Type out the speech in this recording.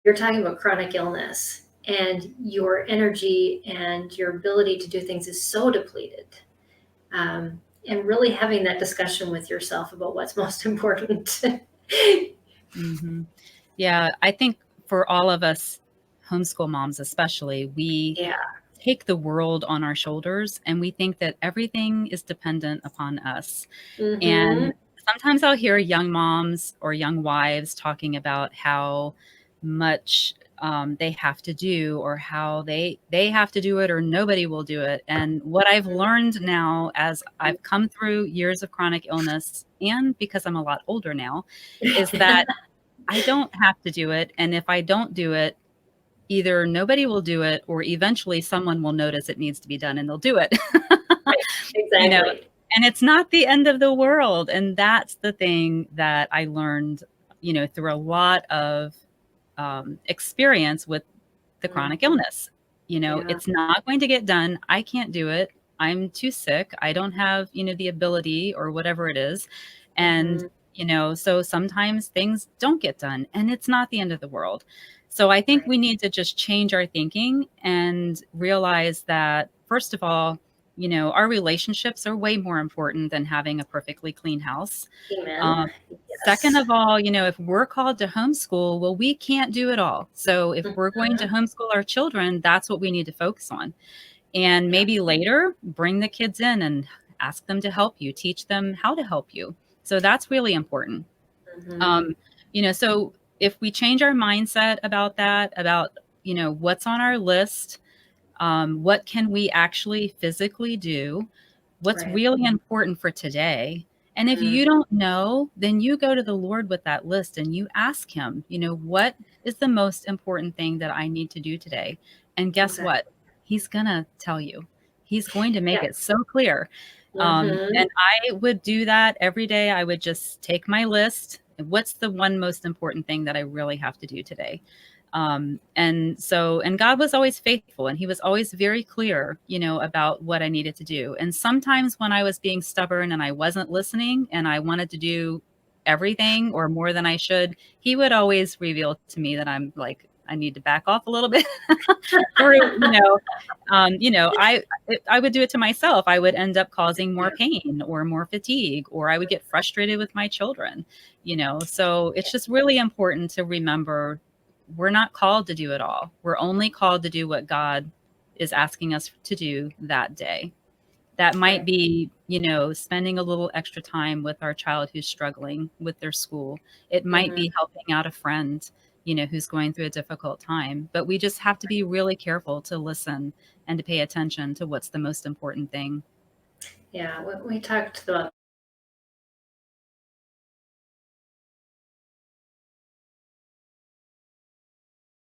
you're talking about chronic illness, and your energy and your ability to do things is so depleted. And really having that discussion with yourself about what's most important. Hmm. Yeah, I think for all of us homeschool moms, especially, we Yeah. take the world on our shoulders and we think that everything is dependent upon us. Mm-hmm. And sometimes I'll hear young moms or young wives talking about how much they have to do, or how they have to do it, or nobody will do it. And what I've learned now, as I've come through years of chronic illness, and because I'm a lot older now, is that I don't have to do it. And if I don't do it, either nobody will do it, or eventually someone will notice it needs to be done and they'll do it. Right. You know, Exactly. and it's not the end of the world. And that's the thing that I learned, through a lot of experience with the Mm. chronic illness. Yeah. It's not going to get done. I can't do it. I'm too sick. I don't have, the ability or whatever it is. And, Mm-hmm. so sometimes things don't get done, and it's not the end of the world. So I think Right. we need to just change our thinking and realize that, first of all, our relationships are way more important than having a perfectly clean house. Amen. Um, Second Yes. of all, if we're called to homeschool, well, we can't do it all. So if we're going to Mhm. homeschool our children, that's what we need to focus on. And Yeah. maybe later, bring the kids in and ask them to help you, teach them how to help you. So that's really important. Mhm. Um, so if we change our mindset about that, about, what's on our list, what can we actually physically do, what's Right. really important for today. And if Mhm. you don't know, then you go to the Lord with that list and you ask him, what is the most important thing that I need to do today? And guess what? Exactly. He's going to tell you. He's going to make Yeah. it so clear. Mhm. And I would do that every day. I would just take my list. What's the one most important thing that I really have to do today? And God was always faithful, and he was always very clear, about what I needed to do. And sometimes when I was being stubborn and I wasn't listening and I wanted to do everything or more than I should, he would always reveal to me that I'm like, I need to back off a little bit. Or, I would do it to myself. I would end up causing more Yeah. pain or more fatigue, or I would get frustrated with my children, So it's just really important to remember we're not called to do it all. We're only called to do what God is asking us to do that day. That might Right. be, spending a little extra time with our child who's struggling with their school. It might Mhm. be helping out a friend, who's going through a difficult time. But we just have to be really careful to listen and to pay attention to what's the most important thing. Yeah. We talked about